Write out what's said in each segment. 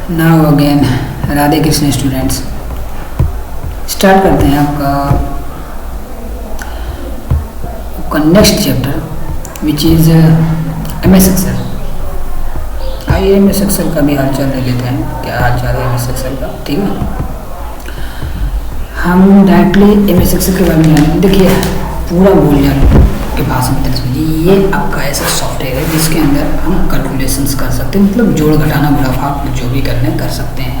Now again Radhe Krishna students, start करते हैं आपका next chapter which is M S Excel. आइए एम एस एक्सेल का भी हाल चाल ले लेते हैं, क्या हाल चाल है एम एस एक्सेल का। ठीक है, हम डायरेक्टली एम एस एक्सेल के बारे में जानेंगे। देखिए पूरा मूल्यांकन के पास में समझिए, ये आपका ऐसा सॉफ्टवेयर है जिसके अंदर हम कैलकुलेशंस कर सकते हैं, मतलब जोड़ घटाना मुनाफा जो भी करने कर सकते हैं।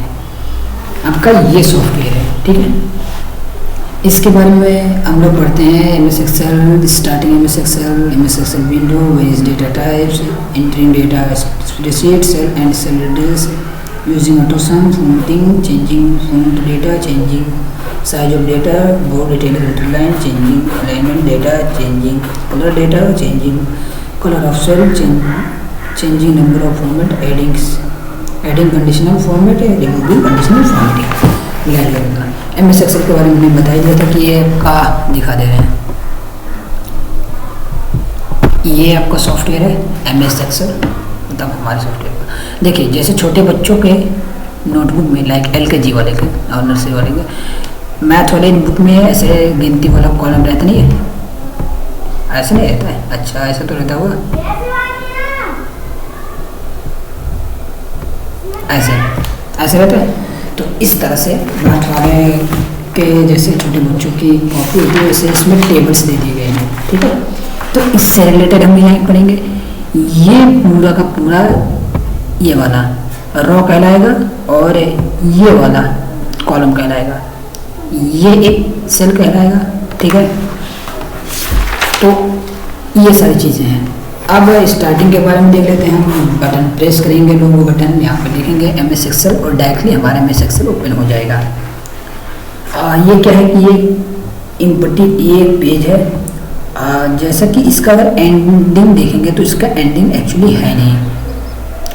आपका ये सॉफ्टवेयर है, ठीक है। इसके बारे में हम लोग पढ़ते हैं M S Excel, starting M S Excel window, various data types, entering data, spreadsheet, cell and cell address, using autosum, formatting, changing font data, changing size of data, bold detail underline, changing alignment data, changing color data, changing color of cell, changing number of format, adding conditional format, removing conditional formatting। M S Excel के बारे में मैंने बता दिया था कि ये का दिखा दे रहे हैं। ये आपका सॉफ्टवेयर है एम एस एक्सेल, मतलब हमारे सॉफ्टवेयर का। देखिए जैसे छोटे बच्चों के नोटबुक में लाइक LKG वाले के और नर्सरी वाले के मैथ वाले बुक में ऐसे गिनती वाला कॉलम रहता नहीं है, ऐसे नहीं रहता है। अच्छा ऐसा तो रहता होगा, ऐसे रहता है। तो इस तरह से मैथ वाले के जैसे छोटे बच्चों की कॉपी होती है, वैसे इसमें टेबल्स दे दिए गए हैं, ठीक है। तो इससे रिलेटेड हम यहाँ पढ़ेंगे। ये पूरा का पूरा ये वाला रो कहलाएगा और ये वाला कॉलम कहलाएगा, ये एक सेल कहलाएगा, ठीक है। तो ये सारी चीज़ें हैं। अब स्टार्टिंग के बारे में देख लेते हैं। हम बटन प्रेस करेंगे, लोगो बटन यहाँ पर लिखेंगे एम एस एक्सेल और डायरेक्टली हमारा एम एस एक्सेल ओपन हो जाएगा। ये क्या है कि ये इनपुट ये पेज है। जैसा कि इसका अगर एंडिंग देखेंगे तो इसका एंडिंग एक्चुअली है नहीं,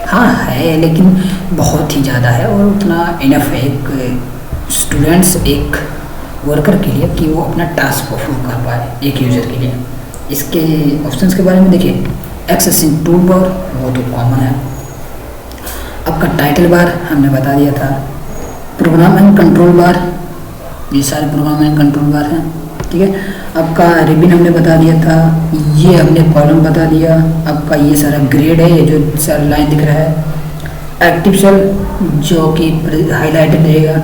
हाँ है लेकिन बहुत ही ज़्यादा है और उतना इनफ है एक स्टूडेंट्स एक वर्कर के लिए कि वो अपना टास्क परफॉर्म कर पाए, एक यूज़र के लिए। इसके ऑप्शंस के बारे में देखिए, एक्सेसिंग टूल बार वो तो कॉमन है। आपका टाइटल बार हमने बता दिया था, प्रोग्राम एंड कंट्रोल बार, ये सारे प्रोग्राम एंड कंट्रोल बार हैं, ठीक है। आपका रिबिन हमने बता दिया था, ये हमने कॉलम बता दिया। आपका ये सारा ग्रेड है, ये जो सारा लाइन दिख रहा है। एक्टिव सेल जो कि हाईलाइटेड रहेगा,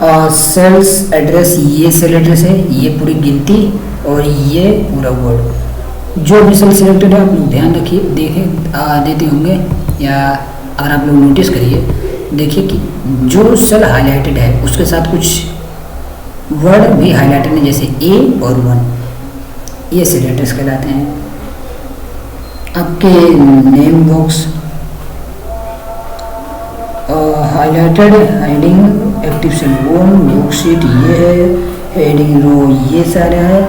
और सेल्स एड्रेस, ये सेल एड्रेस है, ये पूरी गिनती और ये पूरा वर्ड। जो भी सेल सिलेक्टेड है आप लोग ध्यान रखिए, देते होंगे या अगर आप लोग नोटिस करिए, देखिए कि जो सेल हाईलाइटेड है उसके साथ कुछ वर्ड भी हाईलाइटेड है, जैसे A और 1, ये सेल एड्रेस कहलाते हैं। आपके name box highlighted, heading active cell 1, worksheet ये है, हेडिंग रो ये सारे हैं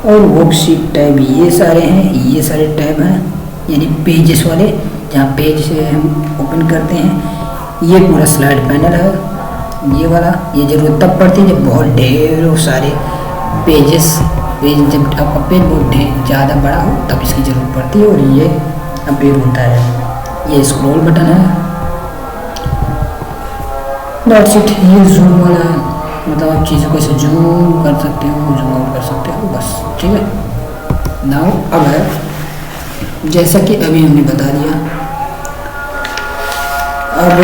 और वर्कशीट टैब ये सारे हैं। ये सारे टैब हैं यानी पेजेस वाले, जहाँ पेज से हम ओपन करते हैं। ये पूरा स्लाइड पैनल है, ये वाला। ये ज़रूरत तब पड़ती है जब बहुत ढेर सारे पेज जब आपका पेज बहुत ज़्यादा बड़ा हो तब इसकी ज़रूरत पड़ती है और ये अपडेट होता है। ये स्क्रॉल बटन है, दैट्स इट। ये जूम वाला है, मतलब आप चीज़ों को ऐसे जूम कर सकते हो, जूम आउट कर सकते हो, बस, ठीक है। नाउ अब है जैसा कि अभी हमने बता दिया, अब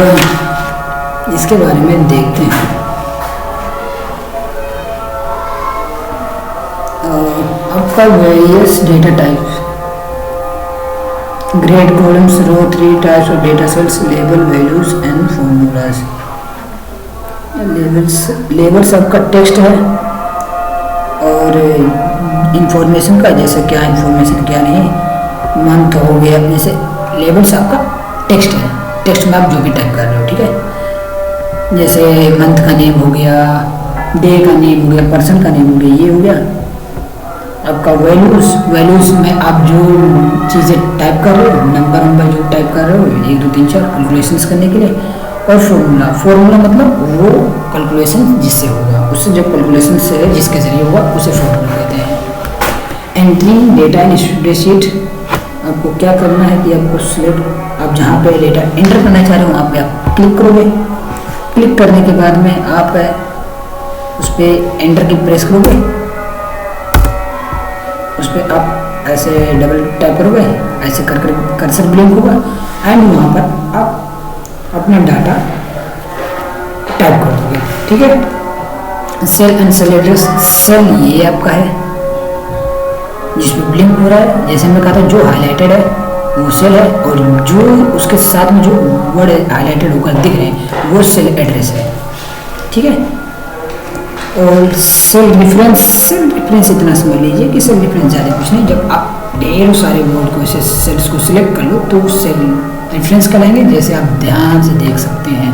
इसके बारे में देखते हैं। आपका various data types, grade, columns, row, 3 types of data cells, label, values and formulas. Labels आपका टेक्स्ट है और इंफॉर्मेशन का, जैसे क्या इंफॉर्मेशन क्या नहीं, मंथ हो गया, जैसे लेबल्स आपका टेक्स्ट है, टेक्स्ट में आप जो भी टाइप कर रहे हो, ठीक है। जैसे मंथ का नेम हो गया, डे का नेम हो गया, पर्सन का नेम हो गया, ये हो गया। आपका वैल्यूज़ में आप जो चीज़ें टाइप कर रहे हो, नंबर जो टाइप कर रहे हो, 1 2 3 4 कैलकुलेशंस करने के लिए। और फॉर्मूला मतलब वो कैलकुलेशन जिससे होगा, उससे जो कैलकुलेशन से जिसके जरिए होगा उसे फॉर्मूला कहते हैं। एंट्री डेटा इन स्प्रेडशीट, आपको क्या करना है कि आपको सिलेक्ट आप जहाँ पे डेटा एंटर करना चाह रहे हो वहाँ पे आप क्लिक करोगे। क्लिक करने के बाद में आप उस पर एंटर की प्रेस करोगे, उस पर आप ऐसे डबल टैप करोगे, ऐसे कर कर कर्सर ब्लिंक होगा एंड वहाँ पर आप अपना डाटा टाइप कर दोगे। ठीक है, cell and cell address, cell ये आपका है जिसमें ब्लिंक हो रहा है, जैसे मैं कहा था जो हाईलाइटेड है वो सेल है, और जो उसके साथ में जो वर्ड हाईलाइटेड होकर दिख रहे हैं वो सेल एड्रेस है। ठीक है, और सेल डिफरेंस इतना समझ लीजिए कि सेल डिफरेंस ज़्यादा कुछ नहीं। जब आप ढेरों सारे वर्ड को ऐसे सेल्स को सिलेक्ट कर लो तो सेल डिफरेंस कहलाएंगे। जैसे आप ध्यान से देख सकते हैं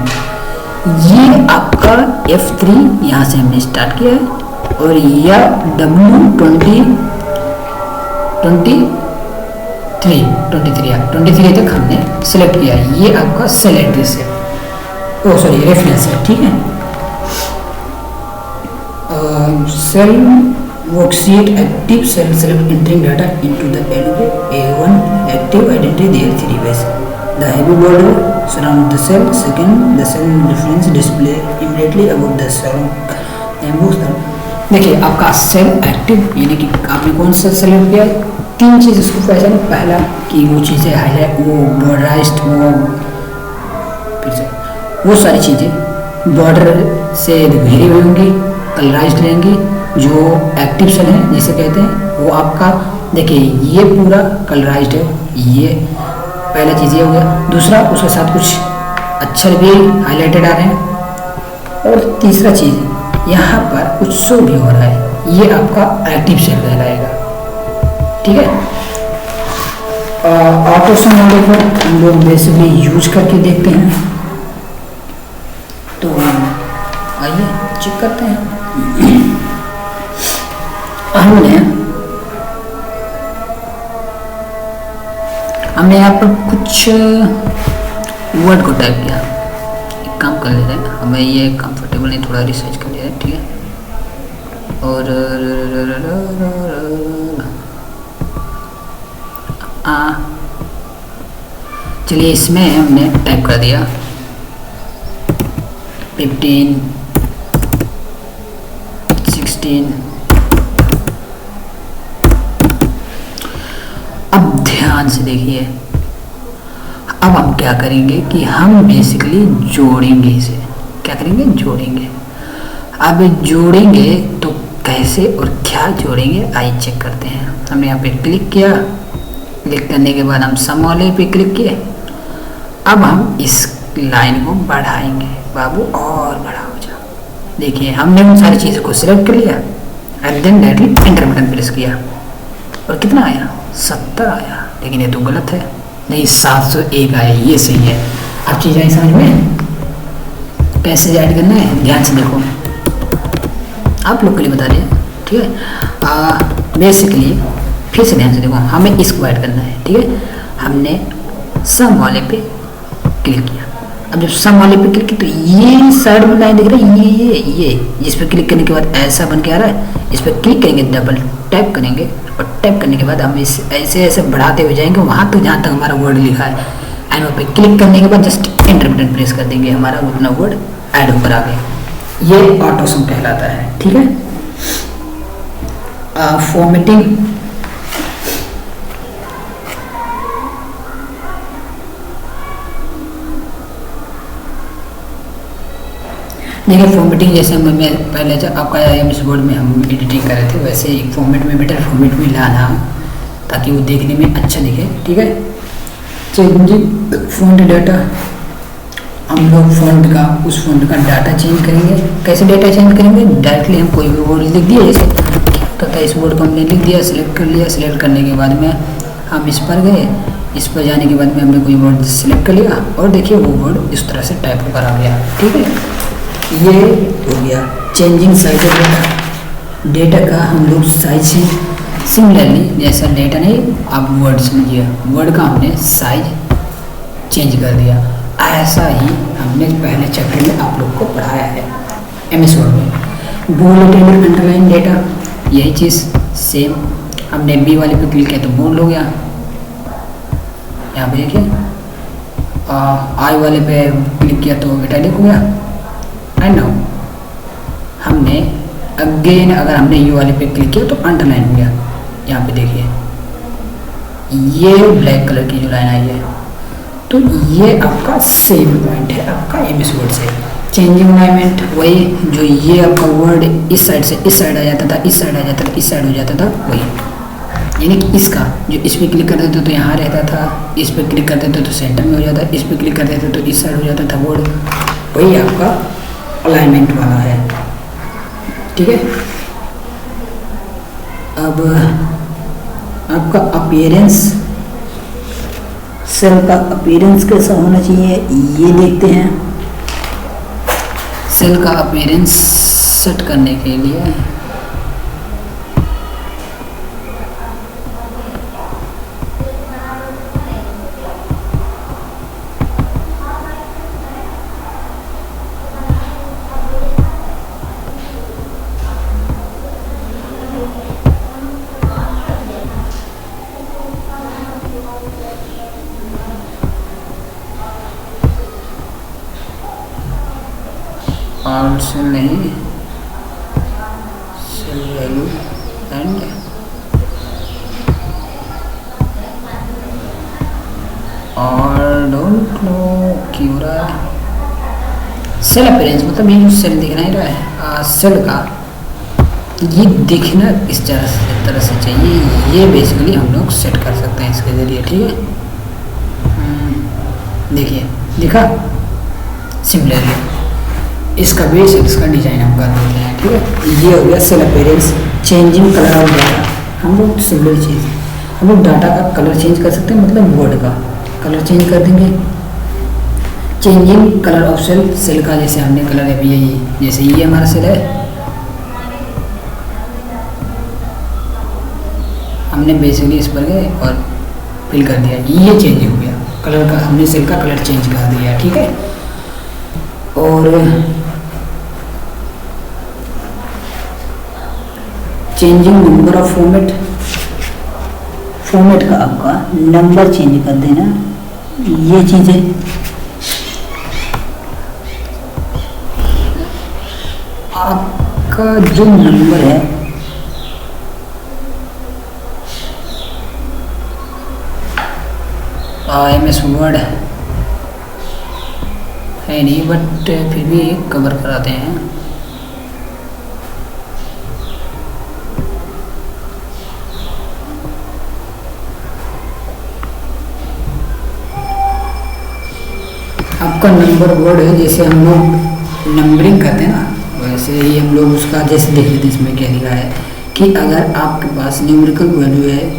ये आपका F3 यहाँ से हमने स्टार्ट किया है, और यह W23 तक हमने सेलेक्ट किया है। ये आपका सेल एड्रेस है, ओ सॉरी रेफरेंस है। ठीक है, cell worksheet active cell select entering data into the A1 active identity there 3 ways. The heavy border surround the cell. Second, the cell difference display immediately above the cell. देखिए आपका cell active यानी कि आपने कौन सा select किया है, 3 चीज़ इसको पहचान। पहला कि वो चीज़ें हाईलाइट, वो बॉर्डराइज्ड, वो सारी चीज़ें बॉर्डर से घेरी हुई होंगी, कलराइज्ड रहेंगी। जो एक्टिव सेल है जिसे कहते हैं वो आपका देखिए ये पूरा कलराइज्ड है, ये पहला चीज़ ये हो गया। दूसरा उसके साथ कुछ अक्षर भी हाईलाइटेड आ रहे हैं, और तीसरा चीज़ यहाँ पर कुछ शो भी हो रहा है, ये आपका एक्टिव सेल कहलाएगा। ठीक है, ऑटोसम मॉडल को हम लोग बेसिकली यूज करके देखते हैं, तो आइए चेक करते हैं। हमने यहाँ पर कुछ वर्ड को टाइप किया। एक काम कर लेते हैं, हमें ये कंफर्टेबल नहीं, थोड़ा रिसर्च कर लिया है। ठीक है, और चलिए इसमें हमने टाइप कर दिया 15, 16। अब ध्यान से देखिए, अब हम क्या करेंगे कि हम बेसिकली जोड़ेंगे इसे। क्या करेंगे? जोड़ेंगे। अब जोड़ेंगे तो कैसे और क्या जोड़ेंगे आइए चेक करते हैं। हमने यहाँ पे क्लिक किया, क्लिक करने के बाद हम सम वाले पे क्लिक किए। अब हम इस लाइन को बढ़ाएंगे, बाबू और बड़ा हो जा। देखिए हमने उन सारी चीज़ों को सिलेक्ट कर लिया and then directly enter button press किया, और कितना आया? 70 आया। लेकिन ये तो गलत है, नहीं 701 आया, ये सही है। अब चीज़ आई समझ में, कैसे ऐड करना है ध्यान से देखो, आप लोग के लिए बता रहे हैं। ठीक है, बेसिकली फिर से ध्यान से देखो, हमें इसको ऐड करना है। ठीक है, हमने सम वाले पे क्लिक किया। अब जब सम वाले पे क्लिक किया तो ये साइड में लाइन दिख रहा है, ये जिस पर क्लिक करने के बाद ऐसा बन के आ रहा है। इस पर क्लिक करेंगे, डबल टैप करेंगे, और टैप करने के बाद हम इस ऐसे ऐसे बढ़ाते हुए जाएंगे वहाँ तक जहाँ तक हमारा वर्ड लिखा है, एंड वहाँ पे क्लिक करने के बाद जस्ट एंटर बटन प्रेस कर देंगे, हमारा उतना वर्ड ऐड होकर आ गया। ये ऑटोसम कहलाता है। ठीक है, फॉर्मेटिंग, देखिए फॉर्मेटिंग जैसे मैं पहले जब आपका एमएस वर्ड में हम एडिटिंग कर रहे थे वैसे एक फॉर्मेट में बेटर फॉर्मेट में लाना ताकि वो देखने में अच्छा दिखे। ठीक है, चेंजिंग फ़ॉन्ट डाटा, हम लोग फ़ॉन्ट का उस फ़ॉन्ट का डाटा चेंज करेंगे। कैसे डाटा चेंज करेंगे? डायरेक्टली हम कोई भी वर्ड लिख दिए, जैसे तथा इस वर्ड को हमने लिख दिया, सिलेक्ट कर लिया। सिलेक्ट करने के बाद में हम इस पर गए, इस पर जाने के बाद में हमने कोई वर्ड सिलेक्ट कर लिया, और देखिए वो वर्ड इस तरह से टाइप होकर आ गया। ठीक है, ये हो गया changing size of data. Data का हम लोग साइज सिमिलरली जैसा डेटा नहीं, आप वर्ड समझिए, वर्ड का हमने साइज चेंज कर दिया। ऐसा ही हमने पहले चैप्टर में आप लोग को पढ़ाया है एमएस वर्ड में। बोल्ड अंडरलाइन डेटा, यही चीज़ सेम, हमने बी वाले पे क्लिक किया तो बोल्ड हो गया। यहाँ पे देखिए आई वाले पे क्लिक किया तो इटैलिक हो गया। एंड नाउ हमने अगेन अगर हमने यू वाले पे क्लिक किया तो अंडरलाइन हो गया। यहाँ पे देखिए ये ब्लैक कलर की जो लाइन आई है, तो ये आपका सेम पॉइंट है आपका एमएस वर्ड से। चेंजिंग अलाइनमेंट वही, जो ये आपका वर्ड इस साइड से इस साइड आ जाता था, इस साइड आ जाता था, इस साइड हो जाता था, वही यानी कि इसका जो इस पर क्लिक करते थे तो यहाँ रहता था, इस पर क्लिक करते थे तो सेंटर में हो जाता, इस पर क्लिक करते थे तो इस साइड हो जाता था वर्ड, वही आपका अलाइनमेंट वाला है। ठीक है, अब आपका अपीयरेंस, सेल का अपीयरेंस कैसा होना चाहिए ये देखते हैं। सेल का अपीयरेंस सेट करने के लिए सेल नहीं, सेल वैल्यू एंड और डोंट नो क्यों रहा है सेल अपीयरेंस, मतलब ये जो सेल दिख नहीं रहा है सेल का ये दिखना इस तरह से चाहिए। ये बेसिकली हम लोग सेट कर सकते हैं इसके ज़रिए। ठीक है, देखिए दिखा सिमिलरली, इसका बेस इसका डिजाइन हम कर देते हैं। ठीक है, ये हो गया cell appearance. Changing colour of data, हम लोग सिमिलर चीज़, हम लोग डाटा का कलर चेंज कर सकते हैं, मतलब वर्ड का कलर चेंज कर देंगे। Changing colour of cell, cell का जैसे हमने कलर है यही, जैसे ये हमारा सेल है, हमने बेसिकली इस पर गए और फिल कर दिया, ये चेंज हो गया कलर का, हमने सेल का कलर चेंज कर दिया। ठीक है, और changing number of format, format का आपका नंबर चेंज कर देना। ये चीज़ें आपका जो नंबर है एमएस वर्ड है नहीं, बट फिर भी कवर कराते हैं। आपका नंबर वर्ड है, जैसे हम लोग नंबरिंग करते हैं ना, वैसे ही हम लोग उसका जैसे देख लेते हैं। इसमें क्या लिखा है कि अगर आपके पास न्यूमेरिकल वैल्यू है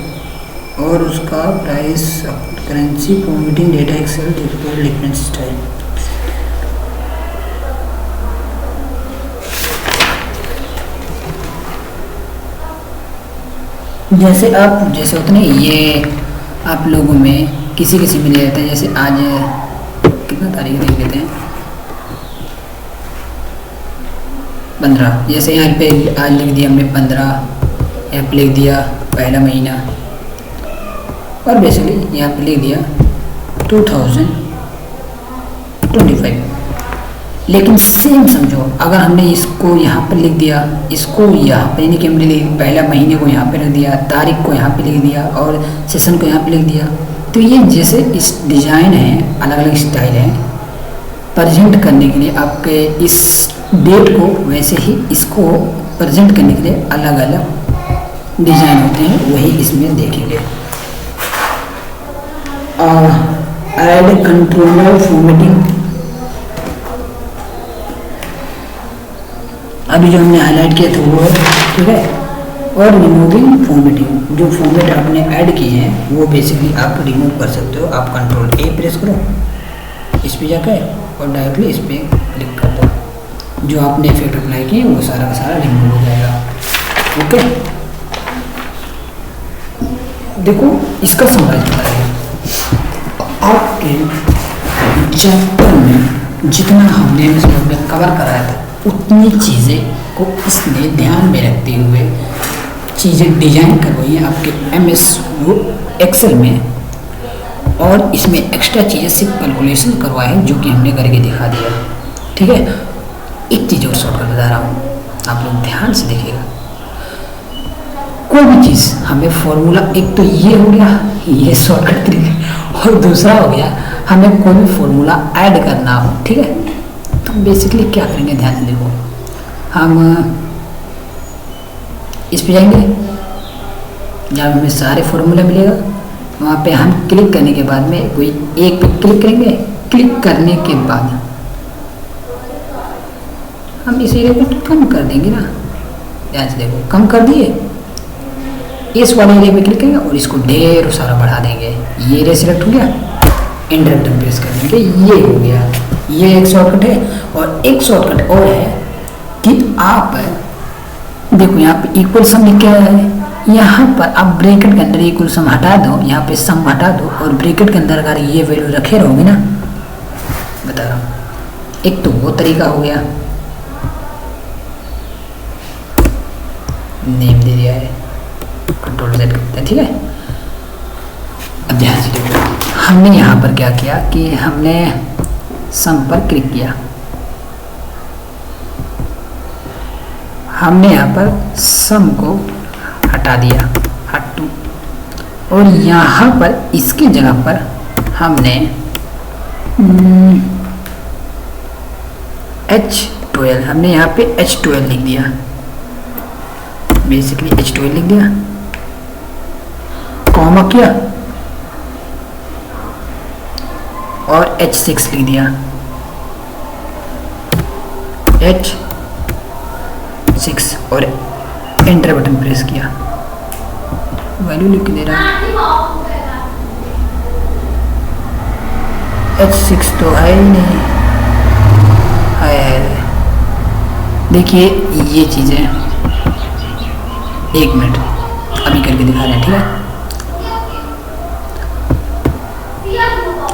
और उसका price, currency, formatting, data, Excel, different style, जैसे आप जैसे होते नहीं, ये आप लोगों में किसी किसी में ले जाते हैं। जैसे आज कितना तारीख लिख देते हैं, 15, जैसे यहाँ पे आज लिख दिया हमने 15, यहाँ पे लिख दिया पहला महीना, और बेसिकली यहाँ पे लिख दिया 2025। लेकिन सेम समझो, अगर हमने इसको यहाँ पर लिख दिया, इसको यहाँ पे यानी कि हमने पहला महीने को यहाँ पे लिख दिया, तारीख को यहाँ पे लिख दिया और सेशन को यहाँ पे लिख दिया, तो ये जैसे इस डिज़ाइन है, अलग अलग स्टाइल है प्रेजेंट करने के लिए आपके इस डेट को, वैसे ही इसको प्रेजेंट करने के लिए अलग अलग डिज़ाइन होते हैं, वही इसमें देखेंगे। ऐड कंट्रोलर फॉर्मेटिंग, अभी जो हमने हाईलाइट किया था वो, ठीक है, और रिमूविंग फॉर्मेटिंग, जो फॉर्मेट आपने ऐड किए हैं वो बेसिकली आप रिमूव कर सकते हो। आप कंट्रोल ए प्रेस करो, इस पे जाकर और डायरेक्टली इस पे क्लिक कर दो, जो आपने इफेक्ट अप्लाई किए वो सारा का सारा रिमूव हो जाएगा। ओके, देखो इसका समराइज बताइए आपके चैप्टर में जितना हमने इसमें कवर कराया था उतनी चीज़ें को इसने ध्यान में रखते हुए चीज़ें डिजाइन करवाई हैं आपके एमएस एक्सेल में। और इसमें एक्स्ट्रा चीज़ें सिर्फ कैलकुलेशन करवाए हैं जो कि हमने करके दिखा दिया। ठीक है, एक चीज़ और शॉर्टकट बता रहा हूँ, आप लोग ध्यान से देखिएगा। कोई भी चीज़ हमें फॉर्मूला, एक तो ये हो गया, ये शॉर्टकट तरीका, और दूसरा हो गया हमें कोई भी फॉर्मूला ऐड करना हो। ठीक है, तो बेसिकली क्या करेंगे, ध्यान से देखो, हम इस पे जाएंगे जहाँ हमें सारे फॉर्मूला मिलेगा, वहाँ पे हम क्लिक करने के बाद में कोई एक पे क्लिक करेंगे। क्लिक करने के बाद हम इस एरिया को कम कर देंगे ना, ध्यान से देखो, कम कर दिए, इस वाले एरिया पे क्लिक करेंगे और इसको ढेर सारा बढ़ा देंगे। ये एरिया सिलेक्ट हो गया, एंटर बटन प्रेस कर देंगे, ये हो गया। ये एक शॉर्टकट है। और एक शॉर्टकट और है कि आप देखो यहाँ पे इक्वल सम लिख के आया है, यहाँ पर आप ब्रैकेट के अंदर इक्वल सम हटा दो, यहाँ पे सम हटा दो और ब्रैकेट के अंदर अगर ये वैल्यू रखे रहोगे ना, बता रहा हूँ, एक तो वो तरीका हो गया, नेम दे दिया है, कंट्रोल Z करते हैं। ठीक है, अब ध्यान से देखो, हमने यहाँ पर क्या किया कि हमने सम पर क्लिक किया, हमने यहाँ पर सम को हटा दिया, हटू, और यहाँ पर इसकी जगह पर हमने H12, हमने यहाँ पे H12 लिख दिया, बेसिकली H12 लिख दिया, कॉमा किया और H6 लिख दिया, H6 और एंटर बटन प्रेस किया, वैल्यू लिख के दे रहा है, H6 तो है ही नहीं, है। देखिए ये चीज़ें, एक मिनट अभी करके दिखा रहे हैं। ठीक है,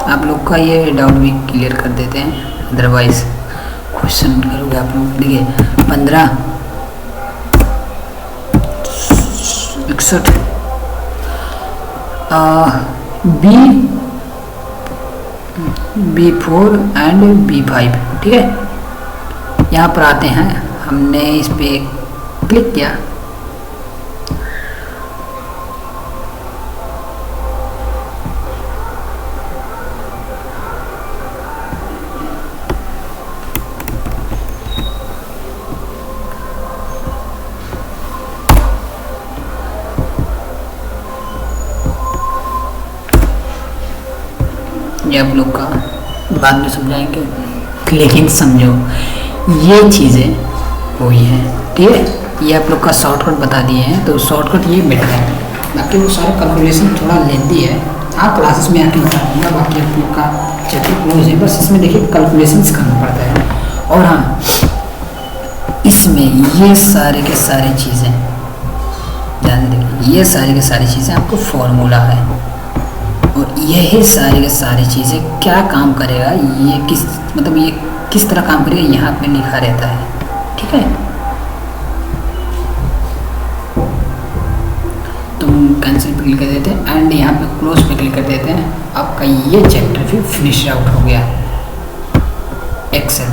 आप लोग का ये डाउट भी क्लियर कर देते हैं, अदरवाइज क्वेश्चन करोगे आप लोग। देखिए 15 61 B4 एंड B5। ठीक है, यहाँ पर आते हैं, हमने इस पे क्लिक किया, ये आप लोग का बाद में समझाएंगे, लेकिन समझो ये चीज़ें हुई हैं। ठीक है, ये आप लोग का शॉर्टकट बता दिए हैं, तो शॉर्टकट ये मिट रहा है, बाकी वो सारा कैलकुलेशन थोड़ा लेंदी है। हाँ, क्लासेस में आके बता दूँगा, बाकी आप लोग का चैप्टर क्लोज है, बस इसमें देखिए कैलकुलेशंस करना पड़ता है। और हाँ, इसमें ये सारे के सारी चीज़ें ध्यान देखिए, ये सारी की सारी चीज़ें आपको फॉर्मूला है, और यही सारी की सारी चीज़ें क्या काम करेगा, ये किस मतलब ये किस तरह काम करेगा, यहाँ पे लिखा रहता है। ठीक है, तुम कैंसिल पे क्लिक कर देते हैं एंड यहाँ पे क्लोज पे क्लिक कर देते हैं, आपका ये चैप्टर फिर फिनिश आउट हो गया एक्सेल।